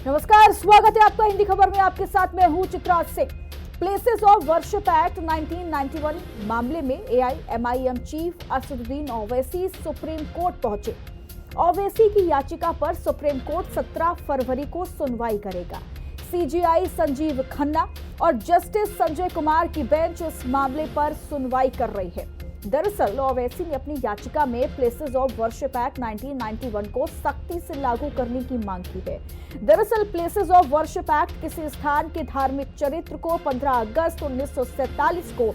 नमस्कार, स्वागत है आपका हिंदी खबर में। आपके साथ मैं हूं Chitra Singh. Places of worship act 1991 मामले में AIMIM chief Asaduddin Owaisi supreme court पहुंचे। ओवैसी की याचिका पर सुप्रीम कोर्ट 17 फरवरी को सुनवाई करेगा। सीजेआई संजीव खन्ना और जस्टिस संजय कुमार की बेंच इस मामले पर सुनवाई कर रही है। दरअसल ओवैसी ने अपनी याचिका में प्लेसेस ऑफ वर्शिप एक्ट 1991 को सख्ती से लागू करने की मांग की है। दरअसल प्लेसेस ऑफ वर्शिप एक्ट किसी स्थान के धार्मिक चरित्र को 15 अगस्त 1947 को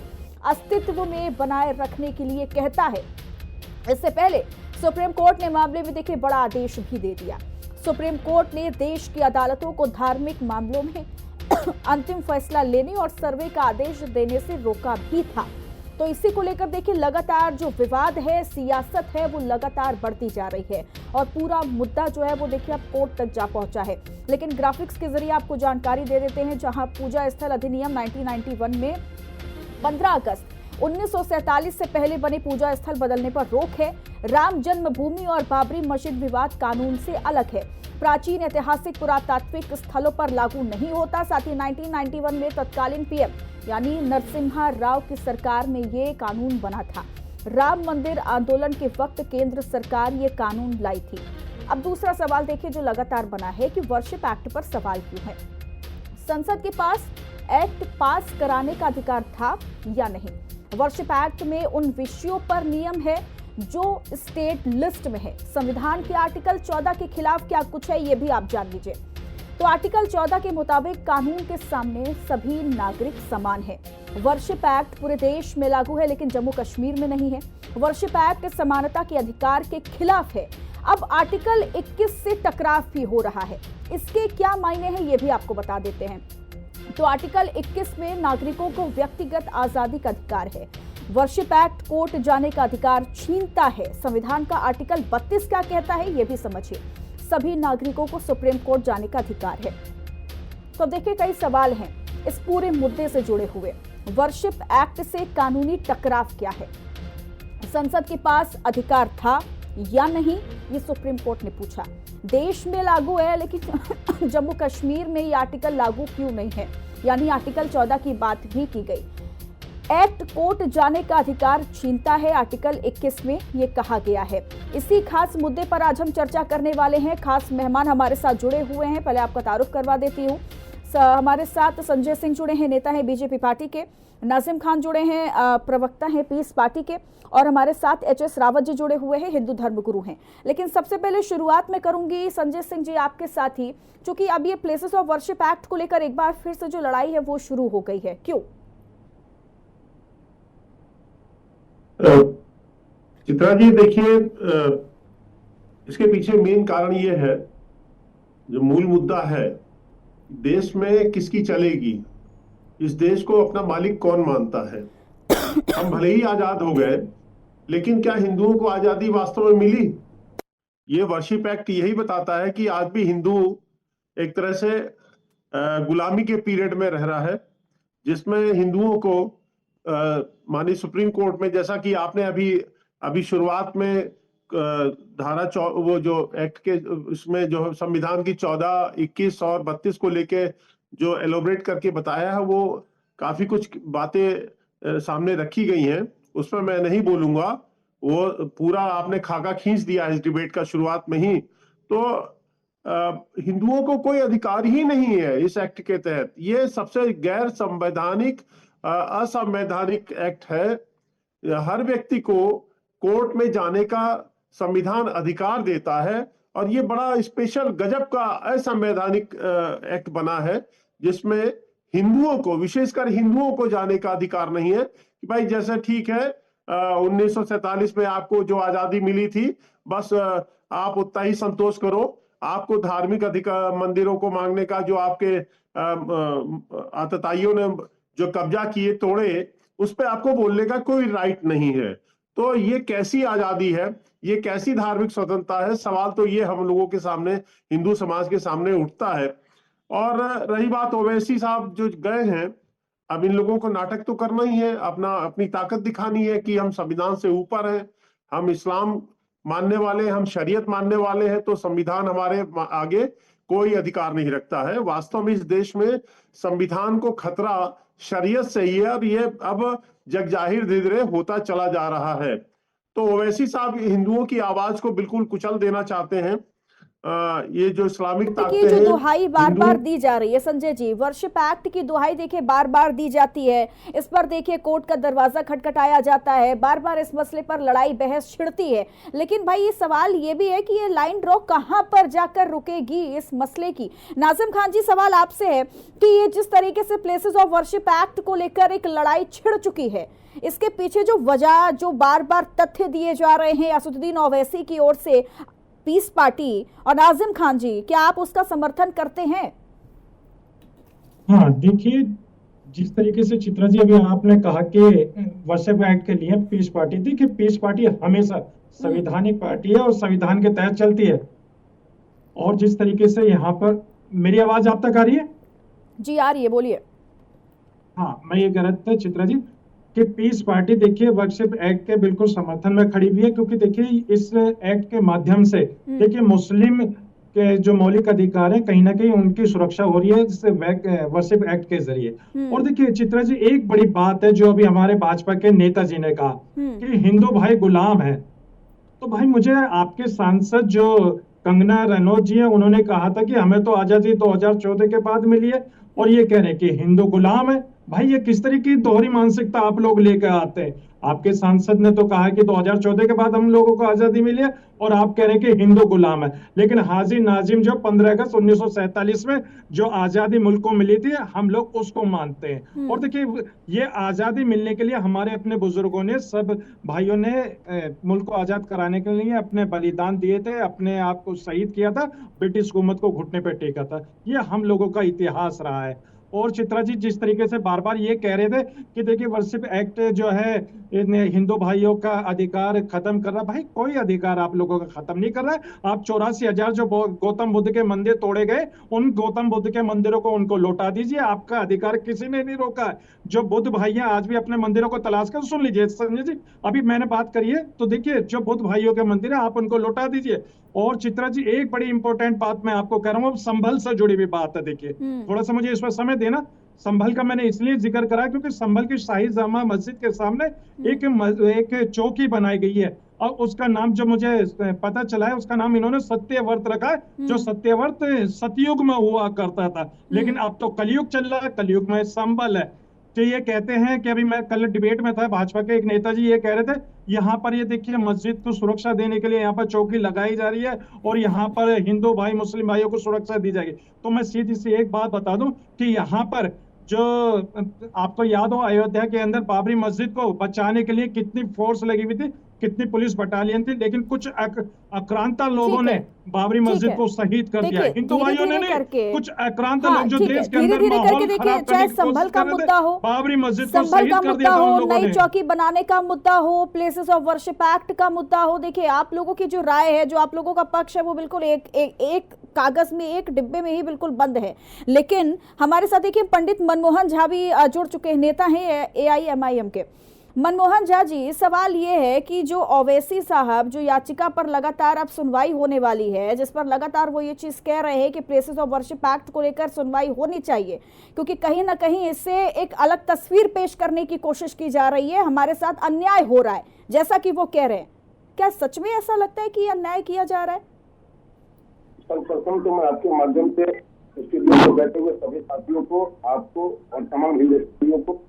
अस्तित्व में बनाए रखने के लिए कहता है। इससे पहले सुप्रीम कोर्ट ने मामले में देखिए बड़ा आदेश भी दे दिया। सुप्रीम कोर्ट ने देश की अदालतों को धार्मिक मामलों में अंतिम फैसला लेने और सर्वे का आदेश देने से रोका भी था। तो इसी को लेकर देखिए लगातार जो विवाद है, सियासत है, वो लगातार बढ़ती जा रही है और पूरा मुद्दा जो है वो देखिए अब कोर्ट तक जा पहुंचा है। लेकिन ग्राफिक्स के जरिए आपको जानकारी दे देते हैं, जहां पूजा स्थल अधिनियम 1991 में 15 अगस्त 1947 से पहले बने पूजा स्थल बदलने पर रोक है। राम जन्मभूमि और बाबरी मस्जिद विवाद कानून से अलग है। प्राचीन ऐतिहासिक पुरातात्विक स्थलों पर लागू नहीं होता। साथ ही 1991 में तत्कालीन पीएम यानी नरसिम्हा राव की सरकार में ये कानून बना था। राम मंदिर आंदोलन के वक्त केंद्र सरकार ये कानून लाई थी। अब दूसरा सवाल देखिए जो लगातार बना है कि वर्शिप एक्ट पर सवाल क्यों है। संसद के पास एक्ट पास कराने का अधिकार था या नहीं। वर्शिप एक्ट में उन विषयों पर नियम है जो स्टेट लिस्ट में है। संविधान के आर्टिकल 14 के खिलाफ क्या कुछ है ये भी आप जान लीजिए। तो आर्टिकल 14 के मुताबिक कानून के सामने सभी नागरिक समान है। वर्शिप एक्ट पूरे देश में लागू है लेकिन जम्मू कश्मीर में नहीं है। वर्शिप एक्ट समानता के अधिकार के खिलाफ है। अब आर्टिकल 21 से टकराव भी हो रहा है। इसके क्या मायने हैं ये भी आपको बता देते हैं। तो आर्टिकल 21 में नागरिकों को व्यक्तिगत आजादी का अधिकार है। वर्शिप एक्ट कोर्ट जाने का अधिकार छीनता है। संविधान का आर्टिकल 32 क्या कहता है ये भी समझिए। सभी नागरिकों को सुप्रीम कोर्ट जाने का अधिकार है। तो देखिए कई सवाल हैं इस पूरे मुद्दे से जुड़े हुए। वर्शिप एक्ट से कानूनी टकराव क्या है, संसद के पास अधिकार था या नहीं, ये सुप्रीम कोर्ट ने पूछा। देश में लागू है लेकिन जम्मू कश्मीर में ये आर्टिकल लागू क्यों नहीं है, यानी आर्टिकल 14 की बात भी की गई। एक्ट कोर्ट जाने का अधिकार छीनता है, आर्टिकल 21 में ये कहा गया है। इसी खास मुद्दे पर आज हम चर्चा करने वाले हैं। खास मेहमान हमारे साथ जुड़े हुए हैं। पहले आपका तारुफ करवा देती हूँ। हमारे साथ संजय सिंह जुड़े हैं, नेता हैं बीजेपी पार्टी के। नाजिम खान जुड़े हैं, प्रवक्ता हैं पीस पार्टी के। और हमारे साथ एचएस रावत जी जुड़े हुए हैं, हिंदू धर्मगुरु हैं। लेकिन सबसे पहले शुरुआत में करूंगी संजय सिंह जी आपके साथ ही, क्योंकि अब ये प्लेसेस ऑफ वर्शिप एक्ट को लेकर एक बार फिर से जो लड़ाई है वो शुरू हो गई है, क्यों? चित्रा जी देखिए, इसके पीछे मेन कारण ये है, जो मूल मुद्दा है, देश में किसकी चलेगी, इस देश को अपना मालिक कौन मानता है। हम भले ही आजाद हो गए लेकिन क्या हिंदुओं को आजादी वास्तव में मिली? ये वर्शिप एक्ट यही बताता है कि आज भी हिंदू एक तरह से गुलामी के पीरियड में रह रहा है, जिसमें हिंदुओं को माननीय सुप्रीम कोर्ट में, जैसा कि आपने अभी शुरुआत में धारा वो जो एक्ट के उसमें जो संविधान की 14, 21 और 32 को लेके जो एलोबरेट करके बताया है, वो काफी कुछ बातें सामने रखी गई हैं। उस पर मैं नहीं बोलूंगा, वो पूरा आपने खाका खींच दिया इस डिबेट का शुरुआत में ही। तो हिंदुओं को कोई अधिकार ही नहीं है इस एक्ट के तहत। ये सबसे गैर संवैधानिक, असंवैधानिक एक्ट है। हर व्यक्ति को कोर्ट में जाने का संविधान अधिकार देता है और ये बड़ा स्पेशल गजब का असंवैधानिक एक्ट बना है, जिसमें हिंदुओं को, विशेषकर हिंदुओं को जाने का अधिकार नहीं है कि भाई जैसे ठीक है 1947 में आपको जो आजादी मिली थी, बस आप उतना ही संतोष करो। आपको धार्मिक अधिकार, मंदिरों को मांगने का, जो आपके आतताइयों ने जो कब्जा किए, तोड़े, उस पर आपको बोलने का कोई राइट नहीं है। तो ये कैसी आजादी है, ये कैसी धार्मिक स्वतंत्रता है? सवाल तो ये हम लोगों के सामने, हिंदू समाज के सामने उठता है। और रही बात ओवैसी साहब जो गए हैं, अब इन लोगों को नाटक तो करना ही है, अपनी ताकत दिखानी है कि हम संविधान से ऊपर हैं, हम इस्लाम मानने वाले, हम शरीयत मानने वाले हैं, तो संविधान हमारे आगे कोई अधिकार नहीं रखता है। वास्तव में इस देश में संविधान को खतरा शरीयत से ही है, और ये अब जगजाहिर धीरे धीरे होता चला जा रहा है। तो ओवैसी साहब हिंदुओं की आवाज को बिल्कुल कुचल देना चाहते हैं। ये जो इस्लामिक की ताकतें जो हैं, दुहाई बार बार दी जा रही है संजय जी, वर्शिप एक्ट की दुहाई देखिए बार बार दी जाती है, इस पर देखिए कोर्ट का दरवाजा खटखटाया जाता है, बार बार इस मसले पर लड़ाई बहस छिड़ती है। लेकिन भाई ये सवाल ये भी है कि ये लाइन ड्रॉ कहां पर जाकर रुकेगी इस मसले की। नाजिम खान जी, सवाल आपसे है कि ये जिस तरीके से प्लेसेस ऑफ वर्शिप एक्ट को लेकर एक लड़ाई छिड़ चुकी है, इसके पीछे जो वजह, जो बार बार तथ्य दिए जा रहे हैं असदुद्दीन ओवैसी की ओर से, पीस पार्टी और नाजिम खान जी, क्या आप उसका समर्थन करते हैं? हाँ देखिए, जिस तरीके से चित्रा जी अभी आपने कहा कि वर्शिप एक्ट के लिए पीस पार्टी, देखिए पीस पार्टी हमेशा संवैधानिक पार्टी है और संविधान के तहत चलती है। और जिस तरीके से यहाँ पर, मेरी आवाज आप तक आ रही है? जी आ रही है, बोलिए। हाँ, मैं ये कह रहा था चित्रा जी कि पीस पार्टी देखिए वर्शिप एक्ट के बिल्कुल समर्थन में खड़ी हुई है, क्योंकि देखिए इस एक्ट के माध्यम से देखिए मुस्लिम के जो मौलिक अधिकार है कहीं ना कहीं उनकी सुरक्षा हो रही है जिससे वर्शिप एक्ट के जरिए। और देखिए चित्रा जी, एक बड़ी बात है जो अभी हमारे भाजपा के नेताजी ने कहा कि हिंदू भाई गुलाम है। तो भाई मुझे आपके सांसद जो कंगना रनौत जी है, उन्होंने कहा था कि हमें तो आजादी 2014 के बाद मिली है, और ये कह रहे हैं कि हिंदू गुलाम है। भाई ये किस तरह की दोहरी मानसिकता आप लोग लेकर आते हैं? आपके सांसद ने तो कहा कि 2014 के बाद हम लोगों को आजादी मिली है, और आप कह रहे हैं कि हिंदू गुलाम है। लेकिन हाजी नाजिम जो 15 अगस्त 1947 में जो आजादी मुल्क को मिली थी, हम लोग उसको मानते हैं। और देखिए ये आजादी मिलने के लिए हमारे अपने बुजुर्गों ने, सब भाइयों ने मुल्क को आजाद कराने के लिए अपने बलिदान दिए थे, अपने आप को शहीद किया था, ब्रिटिश हुकूमत को घुटने पे टेका था। ये हम लोगों का इतिहास रहा है। और चित्रा जी जिस तरीके से बार बार ये कह रहे थे कि देखिए वर्शिप एक्ट जो है हिंदू भाइयों का अधिकार खत्म कर रहा, भाई कोई अधिकार आप लोगों का खत्म नहीं कर रहा है। आप 84,000 जो गौतम बुद्ध के मंदिर तोड़े गए, उन गौतम बुद्ध के मंदिरों को उनको लौटा दीजिए, आपका अधिकार किसी ने नहीं रोका है। जो बुद्ध भाइयां आज भी अपने मंदिरों को तलाश कर, सुन लीजिए संजय जी, अभी मैंने बात करी है, तो देखिए जो बुद्ध भाइयों के मंदिर है आप उनको लौटा दीजिए। और चित्रा जी एक बड़ी इंपॉर्टेंट बात मैं आपको कह रहा हूँ, संभल से जुड़ी हुई बात है। देखिए थोड़ा सा मुझे इस पर समय देना। संभल का मैंने इसलिए जिक्र करा क्योंकि संभल की शाही जामा मस्जिद के सामने एक चौकी बनाई गई है, और उसका नाम जो मुझे पता चला है, उसका नाम इन्होंने सत्यव्रत रखा है, जो सत्यव्रत सतयुग में हुआ करता था, लेकिन अब तो कलयुग चल रहा है, कलयुग में संभल है। तो ये कहते हैं कि अभी मैं कल डिबेट में था, भाजपा के एक नेताजी ये कह रहे थे, यहाँ पर ये देखिए मस्जिद को सुरक्षा देने के लिए यहाँ पर चौकी लगाई जा रही है, और यहाँ पर हिंदू भाई मुस्लिम भाइयों को सुरक्षा दी जाएगी। तो मैं सीधी सी एक बात बता दूं कि यहाँ पर जो आपको याद हो, अयोध्या के अंदर बाबरी मस्जिद को बचाने के लिए कितनी फोर्स लगी हुई थी, कितनी पुलिस बटालियन थी, लेकिन कुछ आक्रांता लोगों ने बाबरी मस्जिद को शहीद कर दिया। हिंदू भाइयों ने नहीं, कुछ आक्रांता लोग जो देश के अंदर माहौल खराब करने की कोशिश कर रहे थे, बाबरी मस्जिद को शहीद कर दिया था उन लोगों ने। नई चौकी बनाने का मुद्दा हो, प्लेसेस ऑफ वर्शिप एक्ट का मुद्दा हो, देखिए आप लोगों की जो राय है, जो आप लोगों का पक्ष है, वो बिल्कुल एक कागज में, एक डिब्बे में ही बिल्कुल बंद है। लेकिन हमारे साथ देखिए पंडित मनमोहन झा भी जुड़ चुके हैं, नेता हैं AIMIM के। मनमोहन झा जी, सवाल ये है कि जो ओवैसी साहब जो याचिका पर लगातार अब सुनवाई होने वाली है, जिस पर लगातार वो ये चीज कह रहे हैं कि प्लेसेस ऑफ वर्शिप एक्ट को लेकर सुनवाई होनी चाहिए, क्योंकि कहीं ना कहीं इससे एक अलग तस्वीर पेश करने की कोशिश की जा रही है, हमारे साथ अन्याय हो रहा है, जैसा कि वो कह रहे हैं। क्या सच में ऐसा लगता है कि अन्याय किया जा रहा है? सर्वप्रथम तो मैं आपके माध्यम से स्टूडियो में बैठे हुए सभी साथियों को, आपको और तमाम हिंदुस्तानियों को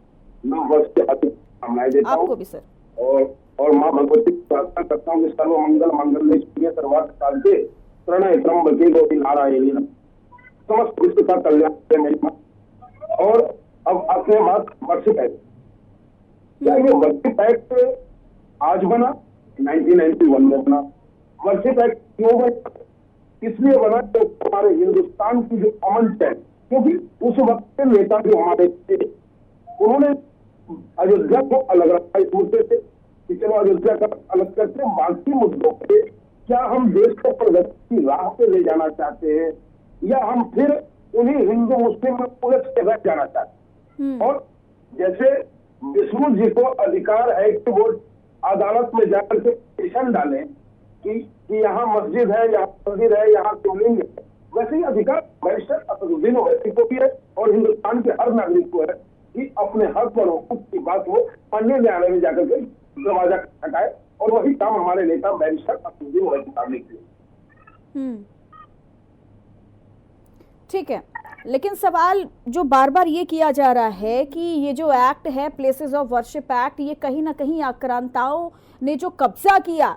नव वर्ष के हार्दिक शुभकामनाएं देता हूं। आपको भी सर। और मां भगवती की प्रार्थना करता हूं कि सर्व मंगल मंगल सर्वार्थ साधके प्रणय त्र्यंबके गौरी नारायणी समस्त विश्व का कल्याण है मेरी मां। और अब आपने बात वर्शिप एक्ट, क्या ये वर्शिप एक्ट आज बना? 1991 में बना। वर्शिप एक्ट क्यों बना? इसलिए बना तो हमारे हिंदुस्तान की जो अमन है, क्योंकि उस वक्त के नेता जो हमारे थे, उन्होंने अयोध्या को अलग रखा इस मुद्दे से कि चलो अयोध्या का अलग करते, बाकी मुद्दों पे क्या हम देश को प्रगति की राह पे ले जाना चाहते हैं, या हम फिर उन्हीं हिंदू मुस्लिम में उलझ के रह जाना चाहते हैं। और जैसे विष्णु जी को अधिकार है कि वो अदालत में जाकर के पिटीशन डालें कि यहाँ मस्जिद है, यहाँ मंदिर है, यहाँ शिवलिंग है, वैसे ही अधिकार बैरिस्टर असदुद्दीन ओवैसी को भी है और हिंदुस्तान के हर नागरिक को है कि अपने हक पर उसकी बात वो अन्य न्यायालय में जाकर के दरवाजा खटकाए, और वही काम हमारे नेता बैरिस्टर असदुद्दीन ओवैसी साहब ने किया। ठीक है, लेकिन सवाल जो बार बार ये किया जा रहा है कि ये जो एक्ट है प्लेसेस ऑफ वर्शिप एक्ट, ये कहीं ना कहीं आक्रांताओं ने जो कब्जा किया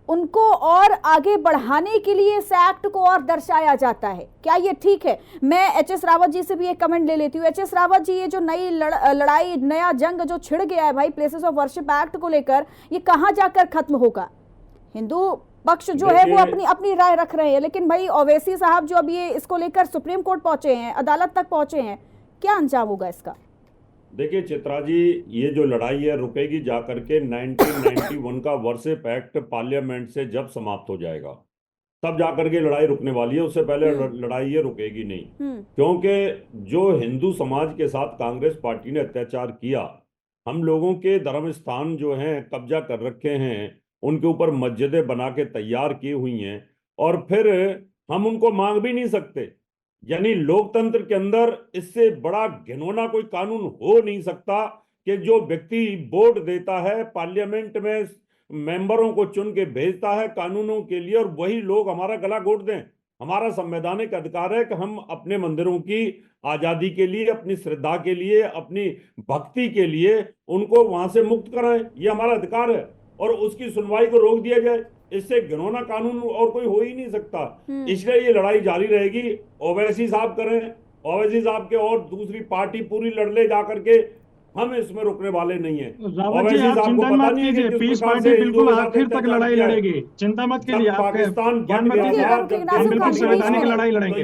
उनको और आगे बढ़ाने के लिए इस एक्ट को और दर्शाया जाता है। क्या ये ठीक है? मैं एच.एस. रावत जी से भी एक कमेंट ले लेती हूँ। एच.एस. रावत जी, ये जो नई लड़ाई, नया जंग जो छिड़ गया है भाई प्लेसेस ऑफ वर्शिप एक्ट को लेकर, ये कहाँ जाकर खत्म होगा? हिंदू पक्ष जो है वो अपनी अपनी राय रख रहे हैं, लेकिन भाई ओवैसी साहब जो अब ये इसको लेकर सुप्रीम कोर्ट पहुंचे हैं, अदालत तक पहुंचे हैं, क्या अंजाम होगा इसका? देखिए चित्रा जी, ये जो लड़ाई है रुकेगी जाकर के 1991 का वर्शिप एक्ट पार्लियामेंट से जब समाप्त हो जाएगा तब जाकर के लड़ाई रुकने वाली है। उससे पहले लड़ाई ये रुकेगी नहीं, क्योंकि जो हिंदू समाज के साथ कांग्रेस पार्टी ने अत्याचार किया, हम लोगों के धर्म स्थान जो हैं कब्जा कर रखे हैं, उनके ऊपर मस्जिदें बना के तैयार की हुई हैं, और फिर हम उनको मांग भी नहीं सकते। यानी लोकतंत्र के अंदर इससे बड़ा घिनौना कोई कानून हो नहीं सकता कि जो व्यक्ति वोट देता है, पार्लियामेंट में मेंबरों को चुन के भेजता है कानूनों के लिए, और वही लोग हमारा गला घोट दें। हमारा संवैधानिक अधिकार है कि हम अपने मंदिरों की आजादी के लिए, अपनी श्रद्धा के लिए, अपनी भक्ति के लिए उनको वहां से मुक्त कराएं, ये हमारा अधिकार है, और उसकी सुनवाई को रोक दिया जाए। इससे घिनौना कानून और कोई हो ही नहीं सकता। इसलिए ये लड़ाई जारी रहेगी। ओवैसी साहब करें, ओवैसी साहब के और दूसरी पार्टी पूरी लड़ ले जाकर के, हम इसमें रुकने वाले नहीं है। रावत जी, आप चिंता मत कीजिए, पीस पार्टी बिल्कुल आखिर तक लड़ाई लड़ेगी, चिंता मत कीजिए। पाकिस्तान ज्ञान मत कीजिए, हम बिल्कुल संवैधानिक लड़ाई लड़ेंगे।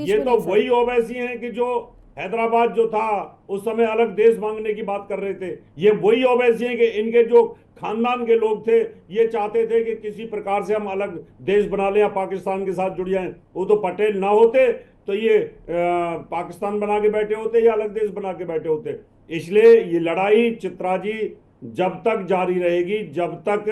ये तो वही ओवैसी हैं कि जो हैदराबाद जो था उस समय अलग देश मांगने की बात कर रहे थे। ये वही ओवैसी हैं कि इनके जो खानदान के लोग थे ये चाहते थे कि किसी प्रकार से हम अलग देश बना लें या पाकिस्तान के साथ जुड़ जाएं। वो तो पटेल ना होते तो ये पाकिस्तान बना के बैठे होते या अलग देश बना के बैठे होते। इसलिए ये लड़ाई चित्रा जी जब तक जारी रहेगी, जब तक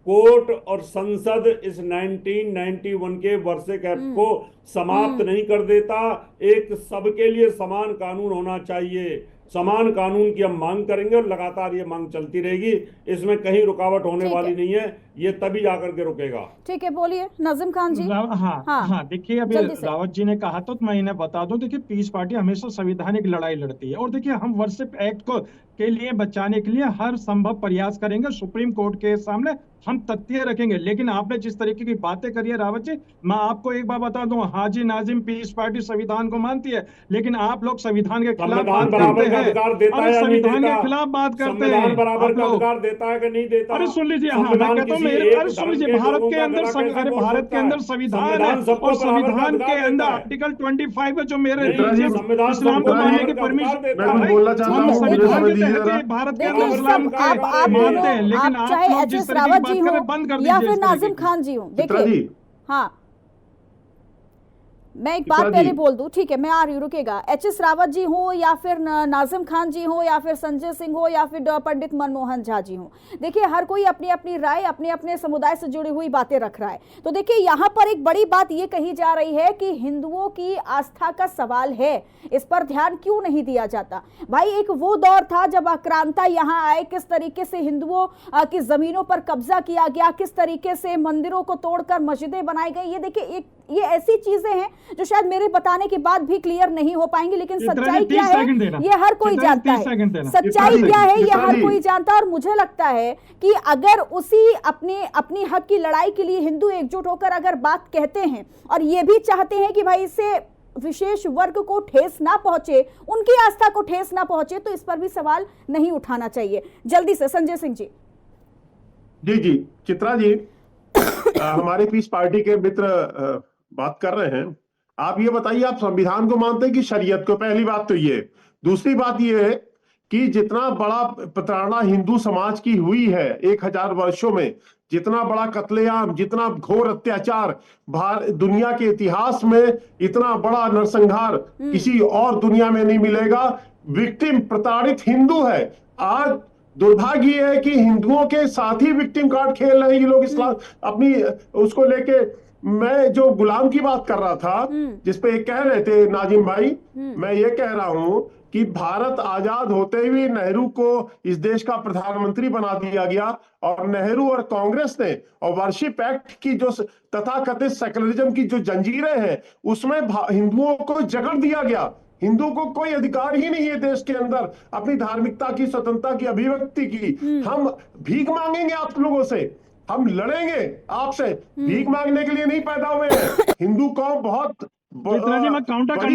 कोर्ट और संसद इस 1991 के वर्शिप एक्ट को समाप्त नहीं कर देता। एक सबके लिए समान कानून होना चाहिए, समान कानून की हम मांग करेंगे और लगातार ये मांग चलती रहेगी। इसमें कहीं रुकावट होने वाली नहीं है, ये तभी जाकर के रुकेगा। ठीक है, बोलिए नाजिम खान जी। हाँ, देखिए अभी रावत जी ने कहा तो मैं इन्हें बता दूं, देखिए पीस पार्टी हमेशा संवैधानिक लड़ाई लड़ती है, और देखिए हम वर्शिप एक्ट को के लिए बचाने के लिए हर संभव प्रयास करेंगे। सुप्रीम कोर्ट के सामने हम तथ्य रखेंगे। लेकिन आपने जिस तरीके की बातें करी है रावत जी, मैं आपको एक बार बता दूं, हाजी नाजिम पीस पार्टी संविधान को मानती है, लेकिन आप लोग संविधान के खिलाफ बात करते हैं। अरे संविधान के खिलाफ बात करते हैं, बराबर का अधिकार देता है कि नहीं देता? अरे सुन लीजिए, हाँ मैं कहता हूँ, अरे सुन लीजिए, भारत के अंदर संविधान है, और संविधान के अंदर आर्टिकल 25 है जो मेरे इस्लाम को मानने की परमिशन देता है। हम संविधान के तहत भारत के अंदर इस्लाम को मानते हैं, लेकिन आप लोग जिस तरीके की बात करें बंद कर दीजिए। या फिर नाजिम खान जी हूँ, देखिए हाँ मैं एक बात पहले बोल दूं, ठीक है मैं आ रही हूँ, रुकेगा। एच.एस. रावत जी हो या फिर नाजिम खान जी हो या फिर संजय सिंह हो या फिर पंडित मनमोहन झा जी हो, देखिए हर कोई अपनी अपनी राय, अपने अपने समुदाय से जुड़ी हुई बातें रख रहा है। तो देखिए यहाँ पर एक बड़ी बात ये कही जा रही है कि हिंदुओं की आस्था का सवाल है, इस पर ध्यान क्यों नहीं दिया जाता? भाई एक वो दौर था जब आक्रांता यहाँ आए, किस तरीके से हिंदुओं की जमीनों पर कब्जा किया गया, किस तरीके से मंदिरों को तोड़कर मस्जिदें बनाई गई। ये देखिए ये ऐसी चीजें हैं जो शायद मेरे बताने के बाद भी क्लियर नहीं हो पाएंगी, लेकिन सच्चाई क्या है ये हर कोई जानता है। सच्चाई क्या है ये हर कोई जानता है, और मुझे लगता है कि अगर उसी अपनी हक की लड़ाई के लिए हिंदू एकजुट होकर अगर बात कहते हैं और ये भी चाहते हैं कि भाई इससे विशेष वर्ग को ठेस ना पहुंचे, उनकी आस्था को ठेस ना पहुंचे, तो इस पर भी सवाल नहीं उठाना चाहिए। जल्दी से संजय सिंह जी। जी चित्रा जी, हमारे पीस पार्टी के मित्र बात कर रहे हैं। आप ये बताइए, आप संविधान को मानते हैं कि शरीयत को? पहली बात तो ये। दूसरी बात ये है कि जितना बड़ा प्रताड़ना हिंदू समाज की हुई है 1000 वर्षों में, जितना बड़ा कत्लेआम, जितना घोर अत्याचार दुनिया के इतिहास में, इतना बड़ा नरसंहार किसी और दुनिया में नहीं मिलेगा। विक्टिम प्रताड़ित हिंदू है। आज दुर्भाग्य है कि हिंदुओं के साथ ही विक्टिम कार्ड खेल रहे हैं ये लोग, इस्लाम अपनी उसको लेके मैं जो गुलाम की बात कर रहा था, जिसपे कह रहे थे नाजिम भाई, मैं ये कह रहा हूं कि भारत आजाद होते हुए नेहरू को इस देश का प्रधानमंत्री बना दिया गया और नेहरू और कांग्रेस ने और वर्शिप एक्ट की जो तथाकथित सेकुलरिज्म की जो जंजीरें हैं उसमें हिंदुओं को जकड़ दिया गया। हिंदुओं को कोई अधिकार ही नहीं है देश के अंदर अपनी धार्मिकता की, स्वतंत्रता की, अभिव्यक्ति की। हम भीख मांगेंगे आप लोगों से, हम लड़ेंगे आपसे, भीख मांगने के लिए नहीं पैदा हुए हैं। हिंदू कौम बहुत बड़ी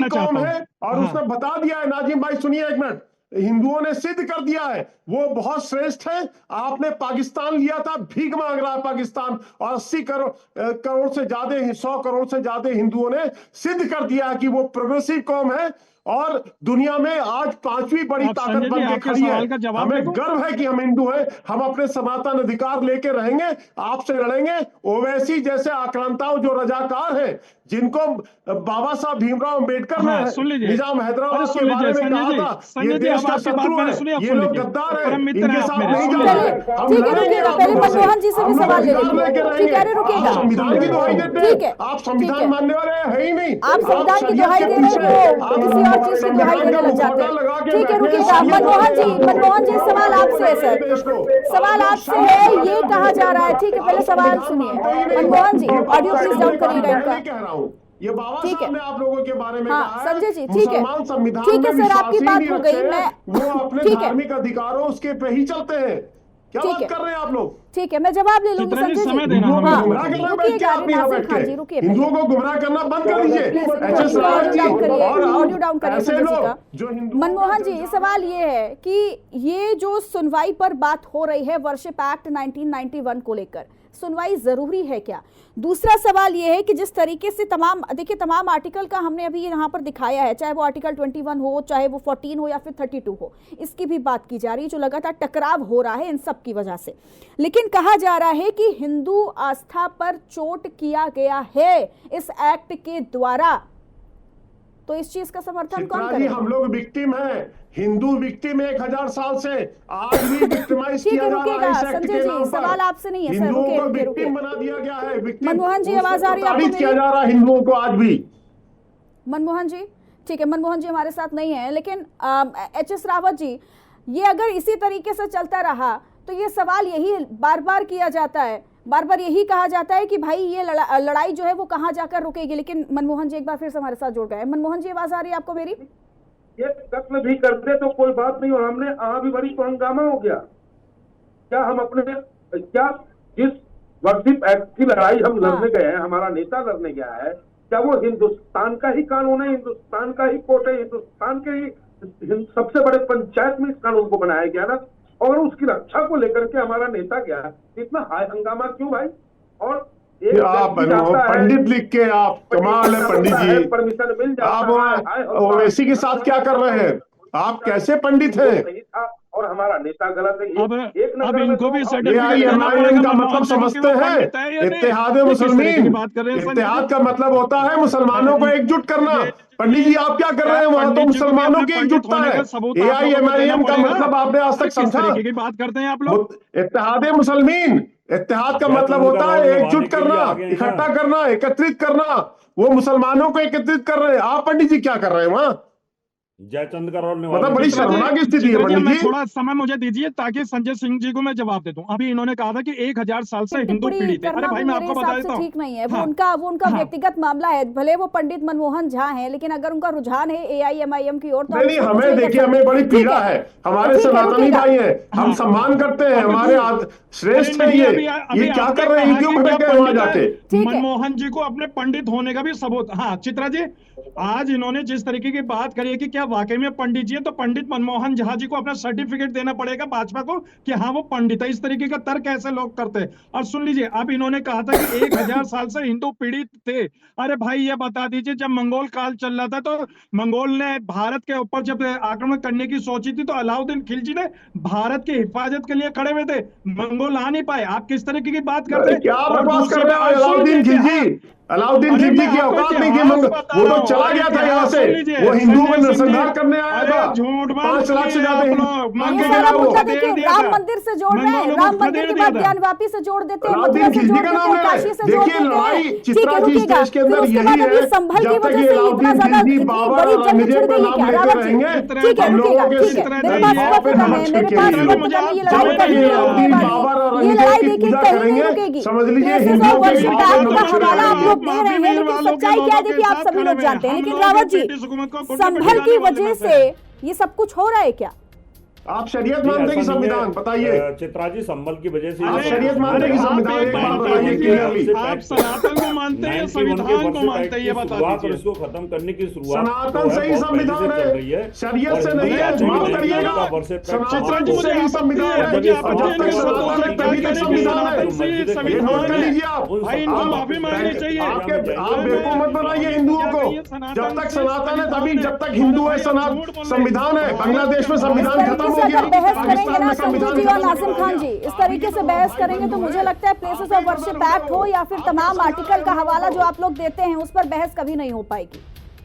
कौम है और उसने बता दिया है। नाजिम भाई सुनिए एक मिनट, हिंदुओं ने सिद्ध कर दिया है वो बहुत श्रेष्ठ है। आपने पाकिस्तान लिया था, भीख मांग रहा है पाकिस्तान, और 80 करोड़ से ज्यादा, 100 करोड़ से ज्यादा हिंदुओं ने सिद्ध कर दिया है कि वो प्रोग्रेसिव कौम है और दुनिया में आज 5वीं बड़ी ताकत बन के खड़ी है। हमें गर्व है कि हम हिंदू हैं, हम अपने सनातन अधिकार लेके रहेंगे, आपसे लड़ेंगे। ओवैसी जैसे आक्रांताओं जो रजाकार हैं, जिनको बाबा साहब भीमराव अंबेडकर ने निजाम हैदराबाद के बारे में कहा था ये देश का शत्रु है, ये लोग गद्दार हैं, इनके साथ नहीं जाना। ठीक है, रुकिएगा, पहले मनमोहन जी से भी सवाल ले लीजिए। ठीक है, रुकिएगा। संविधान की दुहाई देते हैं, आप संविधान मानने वाले है ही नहीं। आप संविधान की दुहाई दे रहे हो, किसी और चीज की दुहाई देने लग जाते हैं। ठीक है, रुकिएगा। मनमोहन जी सवाल आपसे है सर, सवाल आपसे है, ये कहा जा रहा है। ठीक है, पहले सवाल सुनिए मनमोहन जी, ऑडियो प्लीज डाउन करिएगा इनका। ये बाबा साहब ने आप लोगों के बारे में हाँ, कहा है, संजय जी ठीक है, संविधान ठीक है सर, आपकी बात हो गई। मैं वो अपने धार्मिक अधिकारों उसके पे ही चलते हैं। क्या बात कर रहे हैं आप लोग? ठीक है, मैं जवाब ले लूंगी संजय जी। हिंदुओं को गुमराह करना बंद कर दीजिए। ऑडियो डाउन करिए संजय जी का। मनमोहन जी, सवाल ये है कि ये जो सुनवाई पर बात हो रही है वर्शिप एक्ट 1991 को लेकर, सुनवाई जरूरी है क्या? दूसरा सवाल यह है कि जिस तरीके से तमाम आर्टिकल का हमने अभी यहाँ पर दिखाया है, चाहे वो आर्टिकल 21 हो, चाहे वो 14 हो या फिर 32 हो, इसकी भी बात की जा रही है, जो लगातार टकराव हो रहा है इन सब की वजह से। लेकिन कहा जा रहा है कि हिंदू आस्था पर चोट किया गया है इस एक्ट के द्वारा, तो इस चीज का समर्थन कौन करेगा? हम लोग विक्टिम हैं, हिंदू विक्टिम 1000 साल से आज भी विक्टिमाइज किया जा रहा है इस एक्ट के नाम पर। सवाल आपसे नहीं है सर, हिंदुओं को विक्टिम बना दिया गया है, मनमोहन जी आवाज आ रही है आपको? किया जा रहा है हिंदुओं को आज भी। मनमोहन जी ठीक है, मनमोहन जी हमारे साथ नहीं है, लेकिन एच.एस. रावत जी, ये अगर इसी तरीके से चलता रहा तो ये सवाल यही बार बार किया जाता है, बार बार यही कहा जाता है कि भाई ये लड़ाई जो है वो कहाँ जाकर रुकेगी। लेकिन मनमोहन जी एक बार फिर से हमारे साथ जुड़ गए। मनमोहन जी आवाज आ रही है आपको मेरी? ये कत्ल भी कर दे तो कोई बात नहीं, और हमने आ भी बड़ी तो हंगामा हो गया। क्या हम अपने जिस वर्शिप एक्ट की लड़ाई हम लड़ने गए हैं, हमारा नेता लड़ने गया है, क्या वो हिंदुस्तान का ही कानून है, हिंदुस्तान का ही कोर्ट है, हिंदुस्तान के ही सबसे बड़े पंचायत में इस कानून को बनाया गया ना, और उसकी रक्षा को लेकर के हमारा नेता गया, इतना हाई हंगामा क्यों भाई? और आप पंडित लिख के, आप कमाल है पंडित जी, परमिशन मिल जाता, आप ओवैसी के साथ क्या कर रहे हैं? आप कैसे पंडित हैं? और हमारा नेता गलत है। अब इनको भी सर्टिफिकेट का मतलब समझते हैं? इत्तेहाद मुसलमान, इत्तेहाद का मतलब होता है मुसलमानों को एकजुट करना। पंडित जी आप क्या कर रहे हैं? वहां तो मुसलमानों की एकजुटता है। AIMIM का मतलब आपने आज तक समझा? बात करते हैं आप लोग। इत्तेहाद मुसलमान, इत्तेहाद का मतलब होता है एकजुट करना, इकट्ठा करना, एकत्रित करना। वो मुसलमानों को एकत्रित कर रहे हैं, आप पंडित जी क्या कर रहे हैं वहां? जयचंद का रोल मतलब बड़ी शर्मनाक स्थिति है पंडित जी। थोड़ा समय मुझे दीजिए ताकि संजय सिंह जी को मैं जवाब दे दूं। अभी इन्होंने कहा था कि 1000 साल से हिंदू पीड़ित है। अरे भाई मैं आपको बता देता हूं, ठीक नहीं है वो उनका व्यक्तिगत मामला है। भले वो पंडित मनमोहन झा हैं, लेकिन अगर उनका रुझान है AIMIM की ओर तो नहीं, हमें देखिए, हमें बड़ी पीड़ा है, हमारे सनातनी भाई हैं, हम सम्मान करते हैं, हमारे श्रेष्ठ है। ये क्या कर रहे हैं? क्यों भटक गए वहां जाके? मनमोहन जी को अपने पंडित होने का भी सबूत। हाँ चित्रा जी, आज इन्होंने जिस तरीके की बात करी है कि क्या वाकई में पंडित जी है, तो पंडित मनमोहन झा जी को अपना सर्टिफिकेट देना पड़ेगा भाजपा को कि हाँ वो पंडित है। इस तरीके का तर्क ऐसे लोग करते हैं। और सुन लीजिए, अब इन्होंने कहा था कि 1000 साल से हिंदू पीड़ित थे। अरे भाई ये बता दीजिए, जब मंगोल काल चल रहा था तो मंगोल ने भारत के ऊपर जब आक्रमण करने की सोची थी तो अलाउद्दीन खिलजी ने भारत की हिफाजत के लिए खड़े हुए थे, मंगोल आ नहीं पाए। आप किस तरीके की बात करते हैं? क्या बकवास कर रहे हैं? अलाउद्दीन खिलजी की औकात नहीं थी, वो तो चला गया था यहाँ से, वो हिंदू में नरसंहार उद्धार करने आया अरे था। झूठ मत 5 लाख से बोलिए ज्यादा आप हिंदू लोग। ये मंगल सारा को मुद्दा खदेड़ देखिए दिया राम था। मंदिर से जोड़ रहे हैं, मंगल को राम मंदिर खदेड़ के दिया बाद था। ज्ञानवापी से जोड़ देते हैं, अलाउद्दीन मथुरा से खिलजी जोड़ का देते नाम हैं, ले रहे काशी हैं। से जोड़ देखिए देते लड़ाई हैं। ठीक चित्रा है, जी इस रुकिएगा। देश के फिर अंदर उसके यही बाद अभी है, संभल की जब तक वजह ये से इतना अलाउद्दीन ज्यादा खिलजी इतनी बाबर बड़ी और जंग औरंगजेब छिड़ का गई है नाम क्या लेते रावत जी? रहेंगे, ठीक है, हम रुकिएगा, लोगों के ठीक है, चित्रा मेरे जी, पास ये वक्त पे कम है, नमक मेरे छिड़केंगे। पास चलो वक्त मुझे कम है, आप ये लड़ाई समय कभी दीजिए, नहीं अलाउद्दीन होने बाबर और वाली। ये औरंगजेब लड़ाई की देखिए पूजा कहीं नहीं करेंगे, रुकेगी। समझ लीजिए प्लेसेस हिंदुओं ऑफ के वर्शिप भाव एक्ट में का नमक हवाला आप छिड़केंगे। लोग दे रहे हैं, लेकिन सच्चाई क्या है देखिए आप सभी लोग जानते हैं। लेकिन रावत जी, संभल की वजह से ये सब कुछ हो रहा है क्या? आप शरीयत नहीं, मानते ऐसा कि नहीं है। संविधान बताइए। चित्रा जी संभल की वजह से आप ये शरीयत सब मानते कुछ कि हो रहा है। संविधान एक बात बताइए 91 क्लियरली। के आप सनातन को मानते हैं या 91 संविधान को वर्षिप मानते एक्ट हैं की ये बता शुरुआत और दीजिए। इसको खत्म करने की शुरुआत सनातन जो है, सही बहुत पहले से संविधान चल रही है, है। शरीयत और से हिंदू नहीं है, धर्म में माफ 99 करिएगा। का वर्षिप एक्ट सनातन समाप्त हो सही गया। संविधान है, और जब ये और जब तक समाप्त सनातन है तभी तक संविधान है। ये नोट कर लीजिए आप। भाई इनको माफी मांगनी चाहिए। आप बेवकूफ मत बनाइए हिंदुओं को। जब तक सनातन है तभी, जब तक हिंदू है संविधान है। बांग्लादेश में संविधान इस खत्म तरीके हो से गया, अगर बहस करेंगे पाकिस्तान ना में संजू संविधान जी और खत्म नाजिम हो खान जी, गया। इस तरीके से बहस करेंगे तो मुझे लगता है प्लेसेस ऑफ वर्शिप एक्ट हो या फिर तमाम आर्टिकल का हवाला जो आप लोग देते हैं उस पर बहस कभी नहीं हो पाएगी।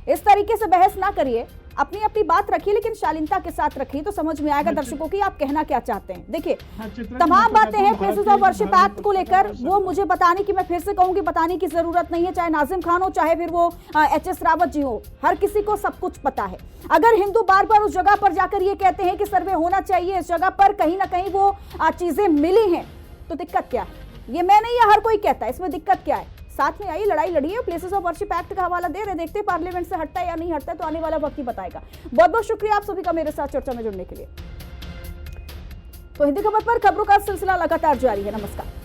इस तरीके से बहस ना करिए, अपनी अपनी बात रखिए, लेकिन शालीनता के साथ रखिए तो समझ में आएगा दर्शकों की आप कहना क्या चाहते हैं। देखिए तमाम बातें हैं प्लेसेस ऑफ वर्शिप एक्ट को लेकर, वो मुझे बताने की, मैं फिर से कहूंगी बताने की जरूरत नहीं है, चाहे नाजिम खान हो चाहे फिर वो एचएस रावत जी हो, हर किसी को सब कुछ पता है। अगर हिंदू बार बार उस जगह पर जाकर ये कहते हैं कि सर्वे होना चाहिए, इस जगह पर कहीं ना कहीं वो चीजें मिली हैं, तो दिक्कत क्या है? ये मैं नहीं, यह हर कोई कहता है, इसमें दिक्कत क्या है? साथ में आई लड़ाई लड़ी है, प्लेसेस ऑफ वर्शिप एक्ट का हवाला दे रहे, देखते हैं पार्लियामेंट से हटता है या नहीं हटता है, तो आने वाला वक्त ही बताएगा। बहुत बहुत शुक्रिया आप सभी का मेरे साथ चर्चा में जुड़ने के लिए। तो हिंदी खबर पर खबरों का सिलसिला लगातार जारी है। नमस्कार।